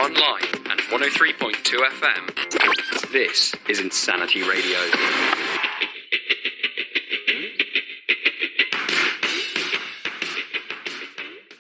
online and 103.2 FM. This is Insanity Radio.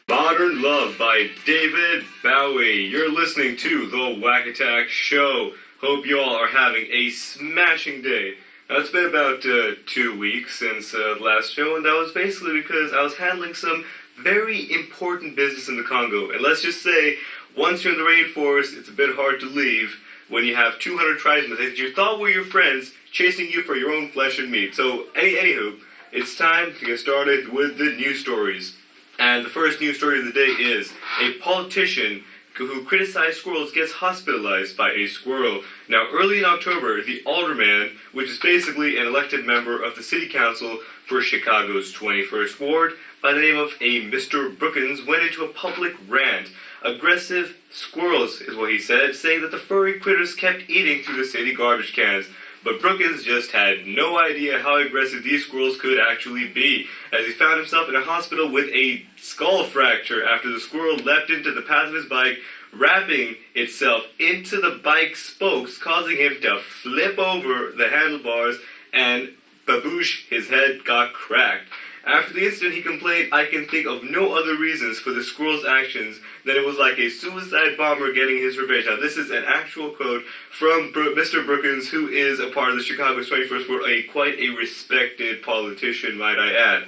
Modern Love by David Bowie. You're listening to The Whack Attack Show. Hope you all are having a smashing day. Now, it's been about 2 weeks since the last show, and that was basically because I was handling some very important business in the Congo. And let's just say, once you're in the rainforest, it's a bit hard to leave when you have 200 tribesmen that you thought were your friends chasing you for your own flesh and meat. So, anywho, it's time to get started with the news stories. And the first news story of the day is a politician who criticized squirrels gets hospitalized by a squirrel. Now, early in October, the alderman, which is basically an elected member of the city council for Chicago's 21st ward, by the name of a Mr. Brookins, went into a public rant. Aggressive squirrels is what he said, saying that the furry critters kept eating through the city garbage cans. But Brookins just had no idea how aggressive these squirrels could actually be, as he found himself in a hospital with a skull fracture after the squirrel leapt into the path of his bike, wrapping itself into the bike's spokes, causing him to flip over the handlebars, and baboosh, his head got cracked. After the incident, he complained, "I can think of no other reasons for the squirrel's actions than it was like a suicide bomber getting his revenge." Now, this is an actual quote from Mr. Brookins, who is a part of the Chicago's 21st Ward, quite a respected politician, might I add.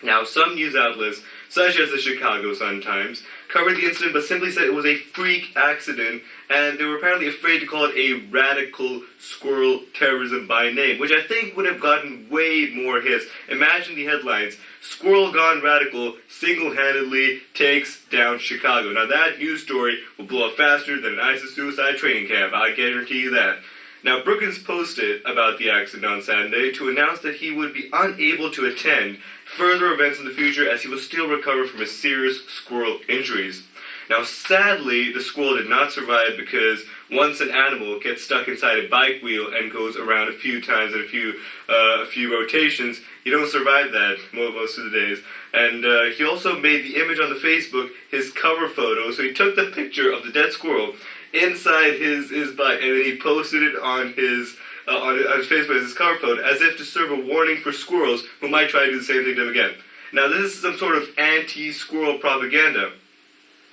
Now, some news outlets, such as the Chicago Sun-Times, covered the incident but simply said it was a freak accident, and they were apparently afraid to call it a radical squirrel terrorism by name, which I think would have gotten way more hits. Imagine the headlines: "Squirrel Gone Radical Single-Handedly Takes Down Chicago." Now, that news story will blow up faster than an ISIS suicide training camp, I guarantee you that. Now, Brookins posted about the accident on Saturday to announce that he would be unable to attend further events in the future as he will still recover from his serious squirrel injuries. Now, sadly, the squirrel did not survive because once an animal gets stuck inside a bike wheel and goes around a few times and a few rotations, you don't survive that most of the days. And he also made the image on the Facebook his cover photo. So he took the picture of the dead squirrel inside his bike, and then he posted it on his Facebook as his cover photo, as if to serve a warning for squirrels who might try to do the same thing to him again. Now, this is some sort of anti-squirrel propaganda.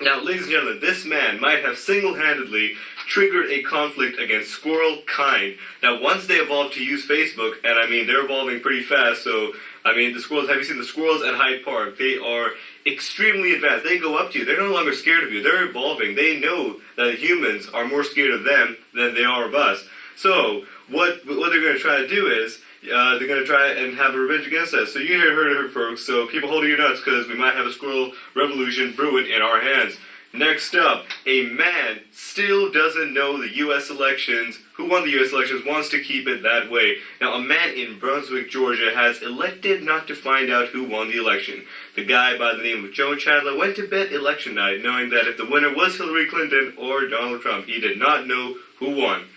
Now, ladies and gentlemen, this man might have single-handedly triggered a conflict against squirrel kind. Now, once they evolved to use Facebook, and I mean, they're evolving pretty fast, so, I mean, the squirrels, have you seen the squirrels at Hyde Park? They are extremely advanced. They go up to you. They're no longer scared of you. They're evolving. They know that humans are more scared of them than they are of us. So, what they're going to try to do is, they're going to try and have a revenge against us. So you heard it, folks. So keep holding your nuts, because we might have a squirrel revolution brewing in our hands. Next up, a man still doesn't know the U.S. elections. Who won the U.S. elections wants to keep it that way. Now, a man in Brunswick, Georgia, has elected not to find out who won the election. The guy by the name of Joe Chandler went to bed election night knowing that if the winner was Hillary Clinton or Donald Trump, he did not know who won.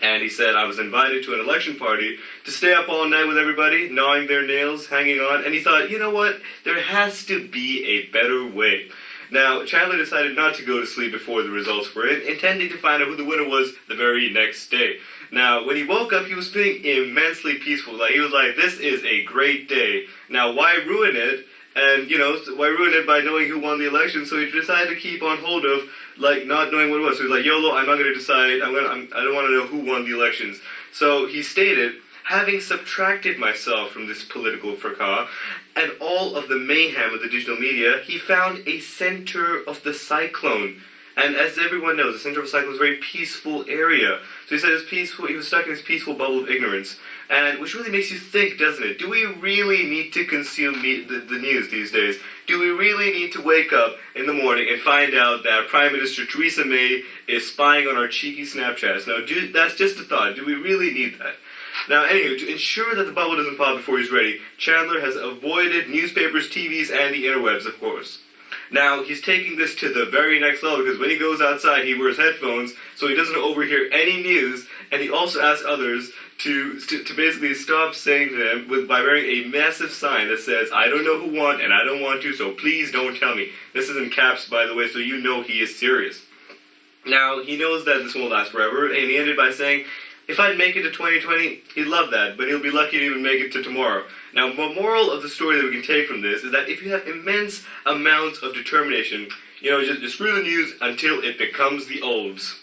And he said, "I was invited to an election party to stay up all night with everybody, gnawing their nails, hanging on." And he thought, you know what? There has to be a better way. Now, Chandler decided not to go to sleep before the results were in, intending to find out who the winner was the very next day. Now, when he woke up, he was feeling immensely peaceful. Like, he was like, this is a great day. Now, why ruin it? And, why ruin it by knowing who won the election? So he decided to keep on hold of, not knowing what it was. So he's like, YOLO, I'm not going to decide. I don't want to know who won the elections. So he stated, "Having subtracted myself from this political fracas and all of the mayhem of the digital media, he found a center of the cyclone." And as everyone knows, the center of a cyclone is a very peaceful area. So he said it's peaceful. He was stuck in this peaceful bubble of ignorance. And which really makes you think, doesn't it? Do we really need to consume the news these days? Do we really need to wake up in the morning and find out that Prime Minister Theresa May is spying on our cheeky Snapchats? Now, that's just a thought. Do we really need that? Now, anyway, to ensure that the bubble doesn't pop before he's ready, Chandler has avoided newspapers, TVs, and the interwebs, of course. Now, he's taking this to the very next level, because when he goes outside, he wears headphones, so he doesn't overhear any news, and he also asks others to basically stop saying to him by wearing a massive sign that says, "I don't know who won, and I don't want to, so please don't tell me." This is in caps, by the way, so you know he is serious. Now, he knows that this won't last forever, and he ended by saying, if I'd make it to 2020, he'd love that, but he'll be lucky to even make it to tomorrow. Now, the moral of the story that we can take from this is that if you have immense amounts of determination, just screw the news until it becomes the olds.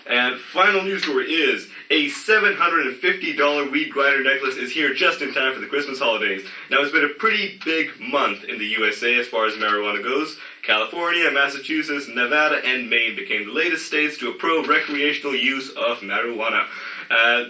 And final news story is a $750 weed grinder necklace is here just in time for the Christmas holidays. Now, it's been a pretty big month in the USA as far as marijuana goes. California, Massachusetts, Nevada, and Maine became the latest states to approve recreational use of marijuana.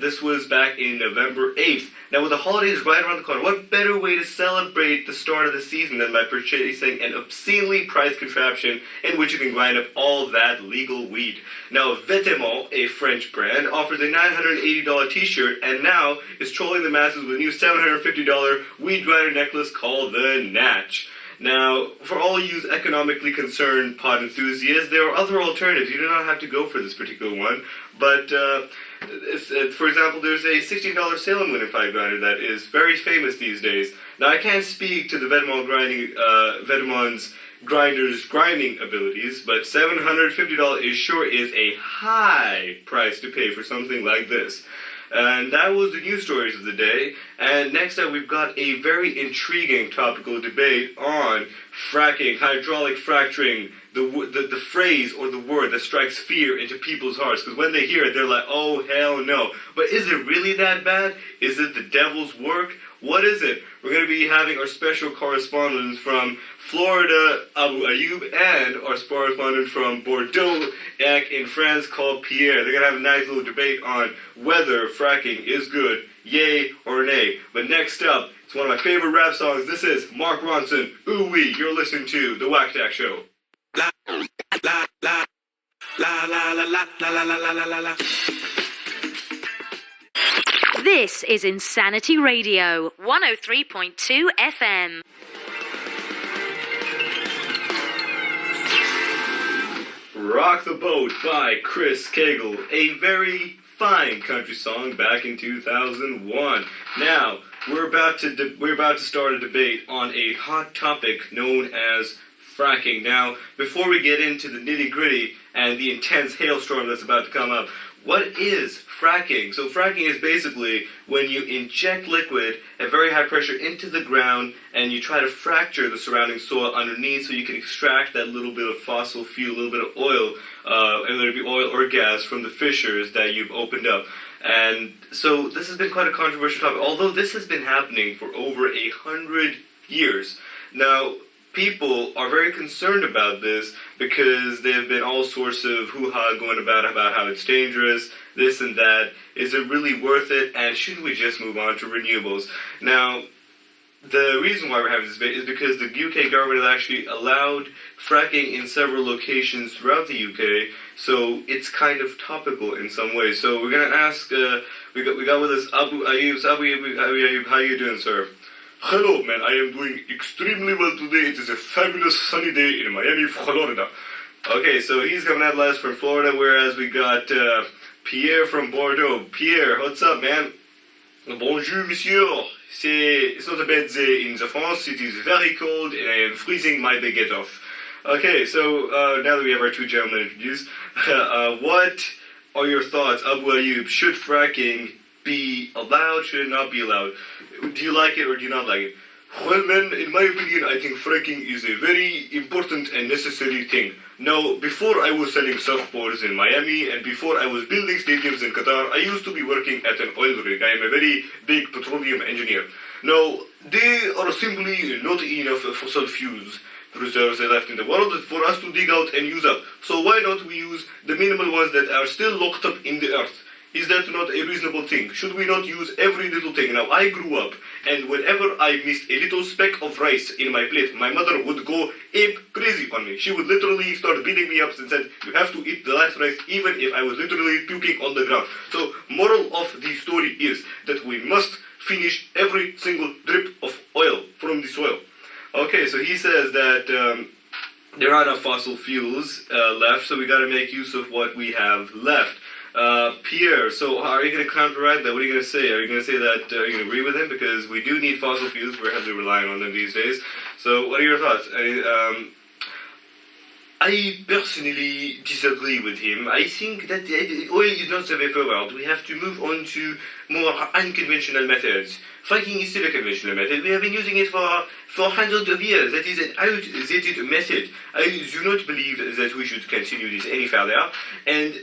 This was back in November 8th. Now, with the holidays right around the corner, what better way to celebrate the start of the season than by purchasing an obscenely priced contraption in which you can grind up all that legal weed? Now, Vetements, a French brand, offers a $980 t-shirt and now is trolling the masses with a new $750 weed grinder necklace called the Natch. Now, for all you economically concerned pot enthusiasts, there are other alternatives. You do not have to go for this particular one. But, for example, there's a $16 Salem Winter Pipe grinder that is very famous these days. Now, I can't speak to the Vetements grinder's grinding abilities, but $750 sure is a high price to pay for something like this. And that was the news stories of the day. And next up, we've got a very intriguing topical debate on fracking, hydraulic fracturing, the phrase or the word that strikes fear into people's hearts. Because when they hear it, they're like, oh, hell no. But is it really that bad? Is it the devil's work? What is it? We're going to be having our special correspondents from Florida, Abu Ayoub, and our correspondent from Bordeaux in France called Pierre. They're going to have a nice little debate on whether fracking is good, yay or nay. But next up, it's one of my favorite rap songs. This is Mark Ronson, Ooh Wee. You're listening to The Whack Attack Show. La, la, la, la, la, la, la, la, la, la, la, la. This is Insanity Radio, 103.2 FM. Rock the Boat by Chris Cagle, a very fine country song back in 2001. Now, we're about to start a debate on a hot topic known as fracking. Now, before we get into the nitty-gritty and the intense hailstorm that's about to come up, what is fracking? So fracking is basically when you inject liquid at very high pressure into the ground and you try to fracture the surrounding soil underneath so you can extract that little bit of fossil fuel, a little bit of oil, whether it be oil or gas, from the fissures that you've opened up. And so this has been quite a controversial topic, although this has been happening for over 100 years. Now, people are very concerned about this because there have been all sorts of hoo-ha going about how it's dangerous, this and that. Is it really worth it? And should we just move on to renewables? Now, the reason why we're having this debate is because the UK government has actually allowed fracking in several locations throughout the UK, so it's kind of topical in some ways. So we're going to ask, we got with us Abu Ayoub. So Abu Ayoub, how are you doing, sir? Hello, man. I am doing extremely well today. It is a fabulous sunny day in Miami, Florida. Okay, so he's coming at last from Florida, whereas we got Pierre from Bordeaux. Pierre, what's up, man? Bonjour, monsieur. It's not a bad day in the France. It is very cold and I am freezing my baguette off. Okay, so now that we have our two gentlemen introduced, what are your thoughts, Abu Ayoub? Should fracking be allowed? Should it not be allowed? Do you like it or do you not like it? Well, man, in my opinion, I think fracking is a very important and necessary thing. Now, before I was selling surfboards in Miami and before I was building stadiums in Qatar, I used to be working at an oil rig. I am a very big petroleum engineer. Now, there are simply not enough fossil fuels reserves left in the world for us to dig out and use up. So why not we use the minimal ones that are still locked up in the earth? Is that not a reasonable thing? Should we not use every little thing? Now, I grew up, and whenever I missed a little speck of rice in my plate, my mother would go ape crazy on me. She would literally start beating me up and said, you have to eat the last rice, even if I was literally puking on the ground. So, moral of the story is that we must finish every single drip of oil from the soil. Okay, so he says that there are no fossil fuels left, so we got to make use of what we have left. Pierre, so are you going to counteract that? What are you going to say? Are you going to say that you're going to agree with him? Because we do need fossil fuels. We're heavily relying on them these days. So what are your thoughts? I personally disagree with him. I think that oil is not the way forward. We have to move on to more unconventional methods. Fracking is still a conventional method. We have been using it for hundreds of years. That is an outdated method. I do not believe that we should continue this any further. And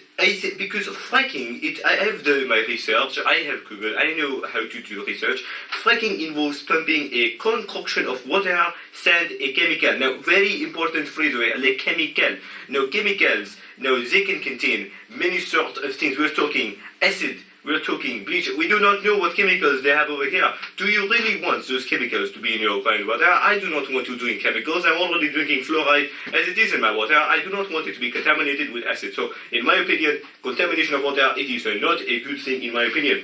because fracking, I have done my research, I have Google, I know how to do research. Fracking involves pumping a concoction of water, sand, a chemical. Now, very important phrase here, the chemical. Now, chemicals, they can contain many sorts of things. We're talking acid, we're talking bleach. We do not know what chemicals they have over here. Do you really want those chemicals to be in your fine water? I do not want to drink chemicals. I'm already drinking fluoride as it is in my water. I do not want it to be contaminated with acid. So, in my opinion, contamination of water, it is not a good thing in my opinion.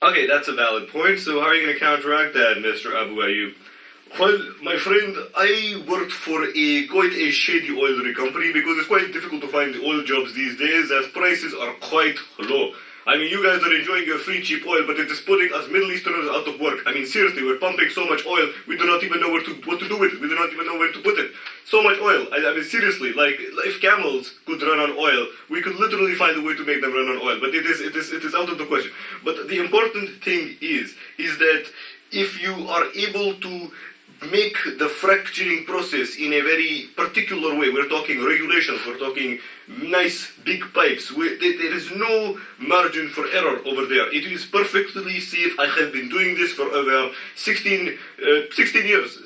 Okay, that's a valid point. So how are you going to counteract that, Mr. Abu Ayyub? Well, my friend, I worked for quite a shady oil rig company because it's quite difficult to find oil jobs these days as prices are quite low. I mean, you guys are enjoying your free cheap oil, but it is putting us Middle Easterners out of work. I mean, seriously, we're pumping so much oil, we do not even know what to do with it. We do not even know where to put it. So much oil. I mean, seriously, like, if camels could run on oil, we could literally find a way to make them run on oil. But it is out of the question. But the important thing is that if you are able to make the fracturing process in a very particular way, we're talking regulations, we're talking nice big pipes, there is no margin for error over there. It is perfectly safe. I have been doing this for over 16 years.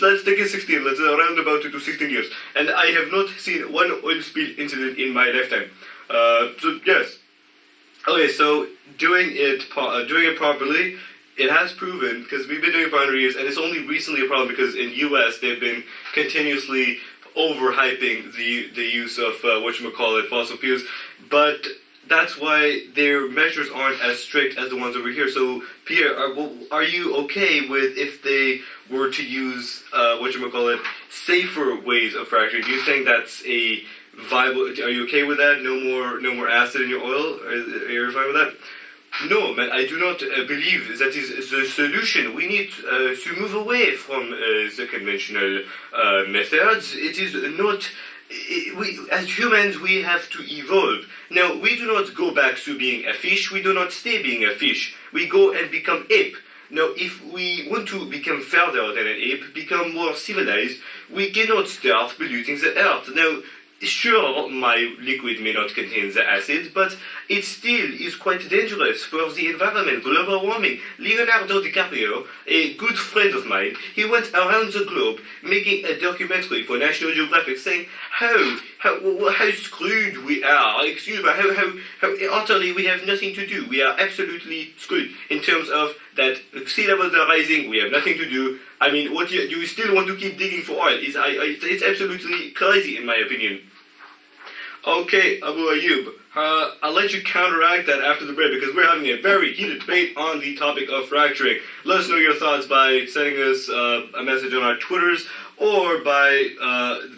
Let's take it 16, let's round about it to 16 years. And I have not seen one oil spill incident in my lifetime. So yes. Okay, so doing it properly, it has proven, because we've been doing it for 100 years, and it's only recently a problem because in US they've been continuously overhyping the use of fossil fuels, but that's why their measures aren't as strict as the ones over here. So Pierre, are you okay with if they were to use safer ways of fracturing? Do you think that's a viable? Are you okay with that? No more acid in your oil? Are you fine with that? No, man, I do not believe that is the solution. We need to move away from the conventional methods. It is not... as humans, we have to evolve. Now, we do not go back to being a fish. We do not stay being a fish. We go and become ape. Now, if we want to become further than an ape, become more civilized, we cannot start polluting the earth. Now, sure, my liquid may not contain the acid, but it still is quite dangerous for the environment, global warming. Leonardo DiCaprio, a good friend of mine, he went around the globe making a documentary for National Geographic saying how screwed we are. Excuse me, how utterly we have nothing to do. We are absolutely screwed in terms of that sea levels are rising, we have nothing to do. I mean, what you still want to keep digging for oil? It's absolutely crazy in my opinion. Okay, Abu Ayyub, I'll let you counteract that after the break because we're having a very heated debate on the topic of fracturing. Let us know your thoughts by sending us a message on our Twitters or by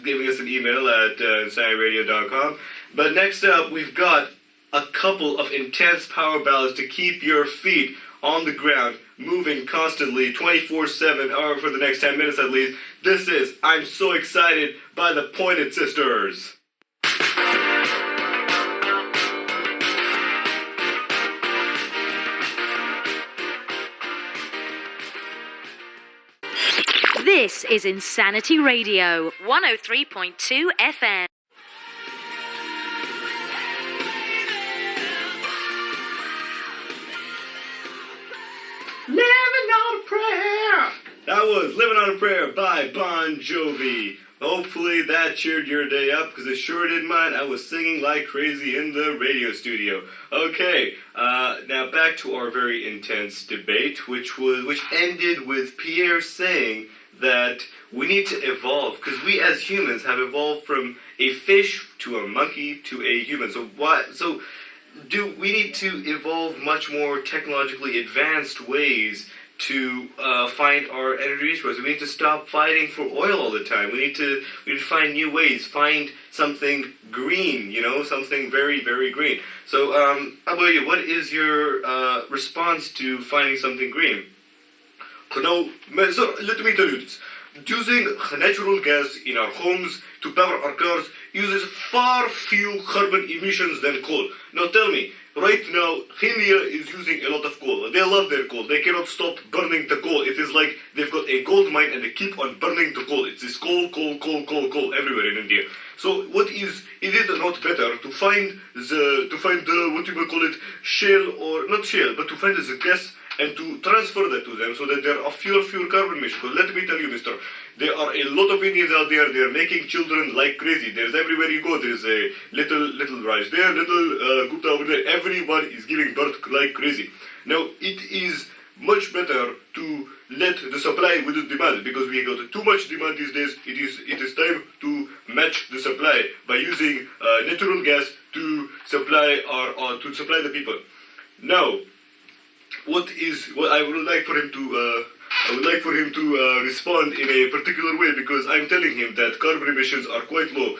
giving us an email at insanityradio.com. But next up, we've got a couple of intense power ballads to keep your feet on the ground, moving constantly, 24/7, or for the next 10 minutes at least. This is I'm So Excited by the Pointed Sisters. This is Insanity Radio, 103.2 FM. Living on a Prayer! That was Living on a Prayer by Bon Jovi. Hopefully that cheered your day up, because it sure did mine. I was singing like crazy in the radio studio. Okay, now back to our very intense debate, which ended with Pierre saying that we need to evolve, because we as humans have evolved from a fish to a monkey to a human. So do we need to evolve much more technologically advanced ways to find our energy resources? We need to stop fighting for oil all the time. We need to find new ways, find something green, something very, very green. So, Abu, what is your response to finding something green? Now, let me tell you this. using natural gas in our homes to power our cars uses far fewer carbon emissions than coal. Now tell me, right now, Kenya is using a lot of coal. They love their coal. They cannot stop burning the coal. It is like they've got a gold mine and they keep on burning the coal. It's this coal everywhere in India. So what is it not better to find the what you may call it, shale, or not shale, but to find the gas and to transfer that to them so that there are fewer carbon emissions? Because let me tell you, mister, there are a lot of Indians out there. They are making children like crazy. There's everywhere you go. There's a little Raj there, little Gupta over there. Everyone is giving birth like crazy. Now it is much better to let the supply with the demand, because we got too much demand these days. It is time to match the supply by using natural gas to supply the people. Now, what I would like for him to respond in a particular way, because I'm telling him that carbon emissions are quite low.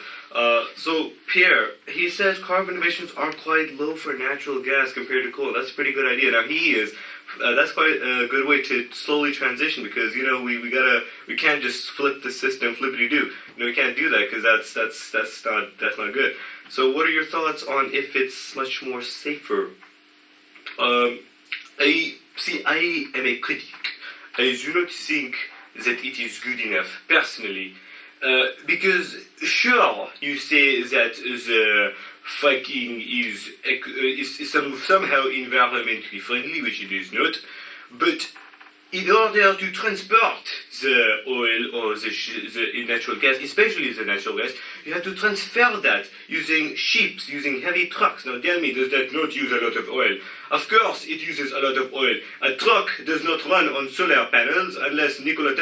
So, Pierre, he says carbon emissions are quite low for natural gas compared to coal. That's a pretty good idea. Now, that's quite a good way to slowly transition, because, we can't just flip the system, flippity-doo. We can't do that, because that's not good. So, what are your thoughts on if it's much more safer? I am a critic. I do not think that it is good enough, personally. Because, sure, you say that the fracking is somehow environmentally friendly, which it is not, but in order to transport the oil or the natural gas, especially the natural gas, you have to transfer that using ships, using heavy trucks. Now tell me, does that not use a lot of oil? Of course it uses a lot of oil. A truck does not run on solar panels unless Elon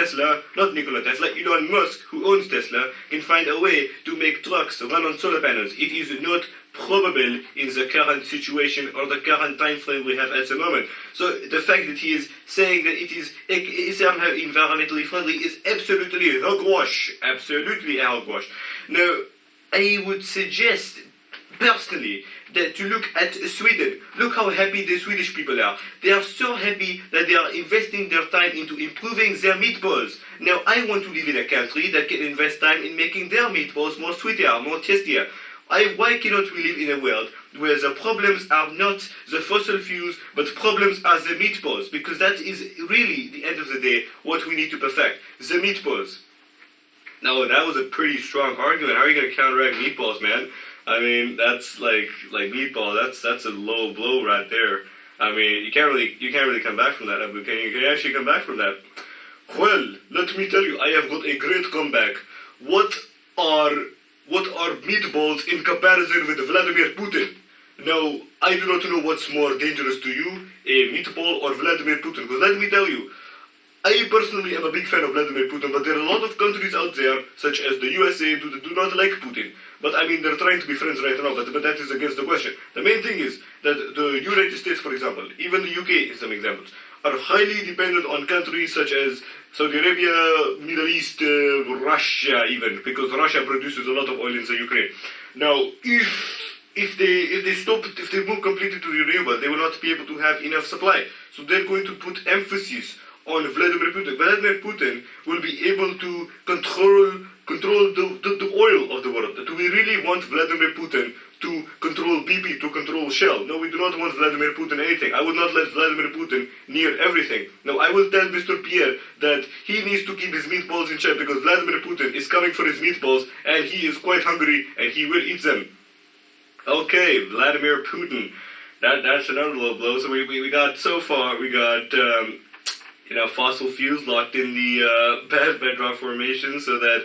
Musk, who owns Tesla, can find a way to make trucks run on solar panels. It is not probable in the current situation or the current time frame we have at the moment. So the fact that he is saying that it is somehow environmentally friendly is absolutely hogwash. Absolutely hogwash. Now, I would suggest personally that to look at Sweden. Look how happy the Swedish people are. They are so happy that they are investing their time into improving their meatballs. Now, I want to live in a country that can invest time in making their meatballs more sweeter, more tastier. Why cannot we live in a world where the problems are not the fossil fuels, but problems are the meatballs? Because that is really, the end of the day, what we need to perfect. The meatballs. Now, that was a pretty strong argument. How are you going to counteract meatballs, man? I mean, that's like meatball. That's a low blow right there. I mean, you can't really come back from that. Can you actually come back from that? Well, let me tell you, I have got a great comeback. What are meatballs in comparison with Vladimir Putin? Now, I do not know what's more dangerous to you, a meatball or Vladimir Putin. Because let me tell you, I personally am a big fan of Vladimir Putin, but there are a lot of countries out there, such as the USA, who do not like Putin. But I mean, they're trying to be friends right now, but that is against the question. The main thing is that the United States, for example, even the UK in some examples, are highly dependent on countries such as Saudi Arabia, Middle East, Russia even, because Russia produces a lot of oil in the Ukraine. Now, if they move completely to renewable, they will not be able to have enough supply. So they're going to put emphasis on Vladimir Putin. Vladimir Putin will be able to control the oil of the world. Do we really want Vladimir Putin to control BP, to control Shell? No, we do not want Vladimir Putin anything. I would not let Vladimir Putin near everything. Now, I will tell Mr. Pierre that he needs to keep his meatballs in check, because Vladimir Putin is coming for his meatballs and he is quite hungry and he will eat them. Okay, Vladimir Putin. That's another low blow. So we got, so far, we got fossil fuels locked in the bedrock formation, so that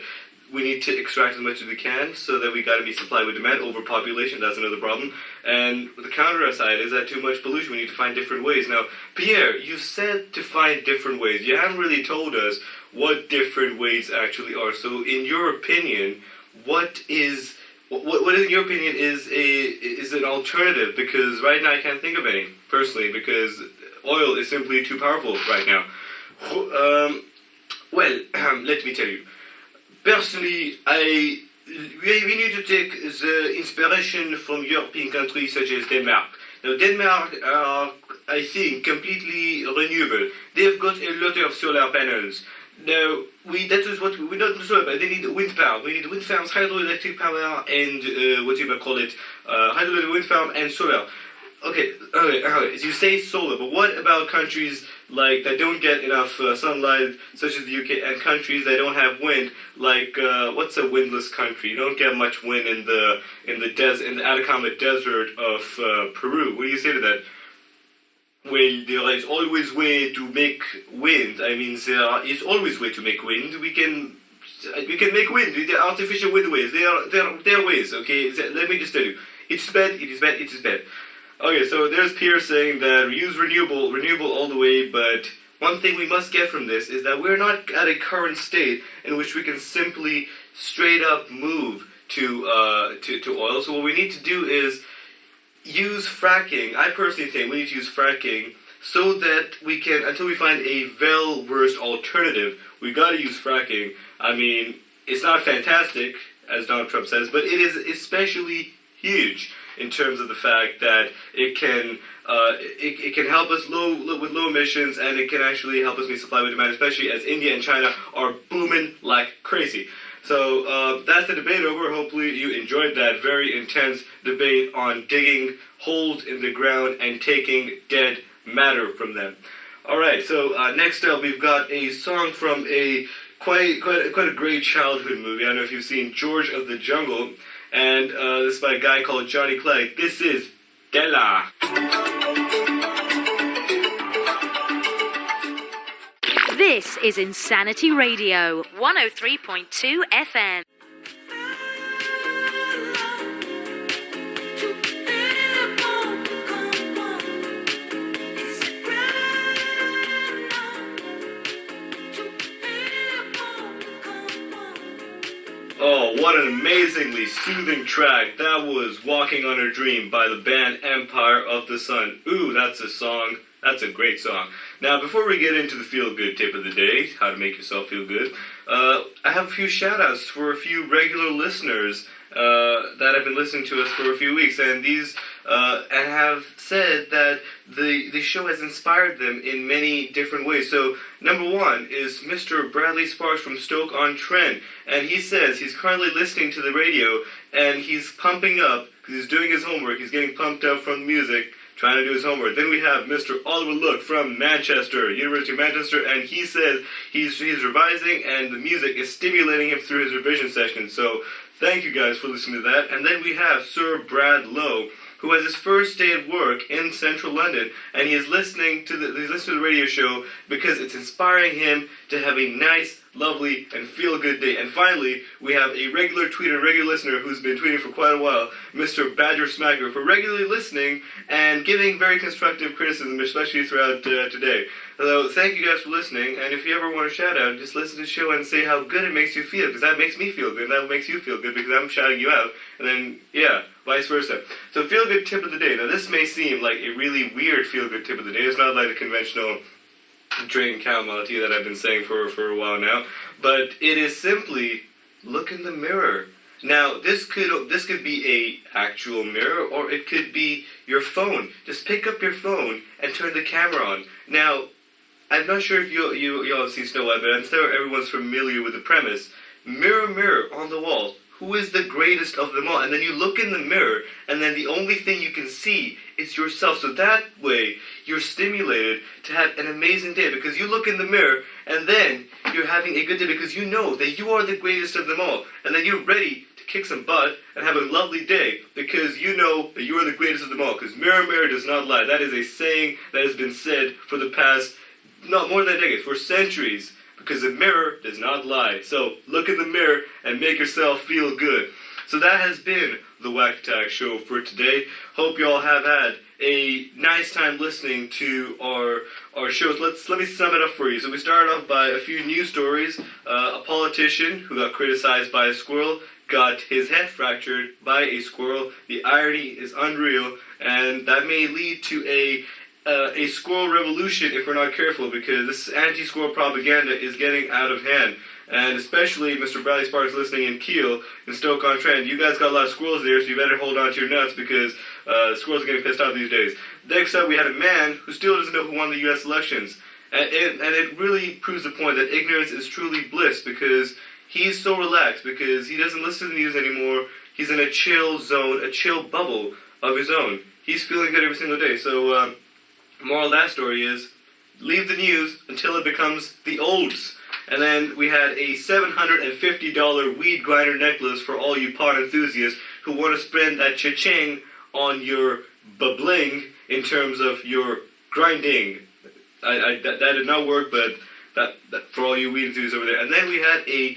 we need to extract as much as we can, so that we got to be supplied with demand. Overpopulation, that's another problem. And the counter side is that too much pollution. We need to find different ways. Now, Pierre, you said to find different ways. You haven't really told us what different ways actually are. So, in your opinion, what in your opinion is an alternative? Because right now I can't think of any, personally, because oil is simply too powerful right now. Well, let me tell you. Personally, we need to take the inspiration from European countries such as Denmark. Now, Denmark are, I think, completely renewable. They've got a lot of solar panels. No, that is what we don't know about. They need wind power. We need wind farms, hydroelectric power, and what you might call it, hydroelectric wind farm and solar. Okay. You say solar, but what about countries like that don't get enough sunlight, such as the UK, and countries that don't have wind? Like what's a windless country? You don't get much wind in the Atacama Desert of Peru. What do you say to that? Well, there is always way to make wind. I mean, there is always way to make wind. We can make wind with the artificial wind ways. They are ways. Okay, let me just tell you, it's bad. It is bad. It is bad. Okay, so there's Pierre saying that we use renewable all the way, but one thing we must get from this is that we're not at a current state in which we can simply straight up move to oil. So what we need to do is use fracking. I personally think we need to use fracking so that we can, until we find a well-versed alternative, we gotta use fracking. I mean, it's not fantastic, as Donald Trump says, but it is especially huge in terms of the fact that it can help us with low emissions, and it can actually help us meet supply with demand, especially as India and China are booming like crazy. So that's the debate over. Hopefully you enjoyed that very intense debate on digging holes in the ground and taking dead matter from them. All right, so next up we've got a song from a quite a great childhood movie. I don't know if you've seen George of the Jungle, and this is by a guy called Johnny Clegg. This is Della. This is Insanity Radio, 103.2 FM. Oh, what an amazingly soothing track. That was Walking on a Dream by the band Empire of the Sun. Ooh, that's a song. That's a great song. Now, before we get into the feel-good tip of the day, how to make yourself feel good, I have a few shout-outs for a few regular listeners that have been listening to us for a few weeks, and these and have said that the show has inspired them in many different ways. So, number one is Mr. Bradley Sparks from Stoke-on-Trent, and he says he's currently listening to the radio, and he's pumping up, because he's doing his homework, he's getting pumped up from the music, trying to do his homework. Then we have Mr. Oliver Look from Manchester, University of Manchester, and he says he's revising and the music is stimulating him through his revision session. So thank you guys for listening to that. And then we have Sir Brad Lowe, who has his first day at work in central London, and he is listening to the radio show because it's inspiring him to have a nice, lovely, and feel-good day. And finally, we have a regular tweeter, regular listener who's been tweeting for quite a while, Mr. Badger Smacker, for regularly listening and giving very constructive criticism, especially throughout today. So thank you guys for listening, and if you ever want a shout-out, just listen to the show and say how good it makes you feel, because that makes me feel good, and that makes you feel good because I'm shouting you out, and then, yeah, vice versa. So feel-good tip of the day. Now, this may seem like a really weird feel-good tip of the day. It's not like the conventional drink chamomile tea that I've been saying for a while now, but it is simply look in the mirror. Now, this could be a actual mirror, or it could be your phone. Just pick up your phone and turn the camera on. Now, I'm not sure if you all have seen Snow White, but I'm sure everyone's familiar with the premise. Mirror, mirror on the wall, who is the greatest of them all? And then you look in the mirror, and then the only thing you can see is yourself. So that way, you're stimulated to have an amazing day, because you look in the mirror, and then you're having a good day because you know that you are the greatest of them all. And then you're ready to kick some butt and have a lovely day because you know that you are the greatest of them all. Because mirror, mirror does not lie. That is a saying that has been said for the past, not more than a decade, for centuries. Because the mirror does not lie. So look in the mirror and make yourself feel good. So that has been the Whack Attack Show for today. Hope you all have had a nice time listening to our shows. Let me sum it up for you. So we started off by a few news stories. A politician who got criticized by a squirrel got his head fractured by a squirrel. The irony is unreal, and that may lead to a squirrel revolution if we're not careful, because this anti-squirrel propaganda is getting out of hand. And especially Mr. Bradley Sparks listening in Kiel, in Stoke-on-Trent. You guys got a lot of squirrels there, so you better hold on to your nuts, because squirrels are getting pissed off these days. Next up, we had a man who still doesn't know who won the U.S. elections. And it really proves the point that ignorance is truly bliss, because he's so relaxed, because he doesn't listen to the news anymore. He's in a chill zone, a chill bubble of his own. He's feeling good every single day. So, moral of that story is, leave the news until it becomes the olds. And then we had a $750 weed grinder necklace for all you pot enthusiasts who want to spend that cha-ching on your bling in terms of your grinding. That did not work, but that for all you weed enthusiasts over there. And then we had a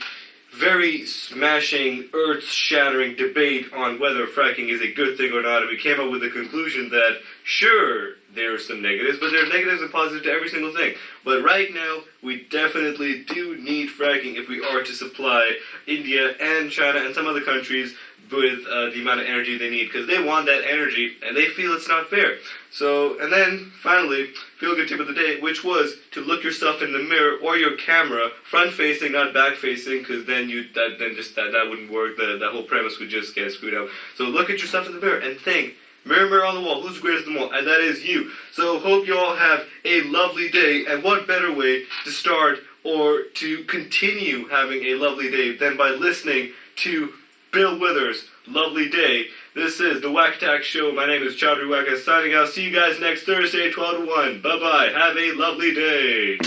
very smashing, earth-shattering debate on whether fracking is a good thing or not, and we came up with the conclusion that, sure, there are some negatives, but there are negatives and positives to every single thing. But right now, we definitely do need fracking if we are to supply India and China and some other countries with the amount of energy they need, because they want that energy, and they feel it's not fair. So, and then, finally, feel-good tip of the day, which was to look yourself in the mirror or your camera, front-facing, not back-facing, because then that wouldn't work. That whole premise would just get screwed up. So look at yourself in the mirror and think, mirror, mirror on the wall, who's greatest of them all? And that is you. So hope you all have a lovely day, and what better way to start or to continue having a lovely day than by listening to Bill Withers' Lovely Day. This is the Whack Attack Show. My name is Chaudhry Wacka, signing out. See you guys next Thursday, 12 to 1. Bye-bye. Have a lovely day.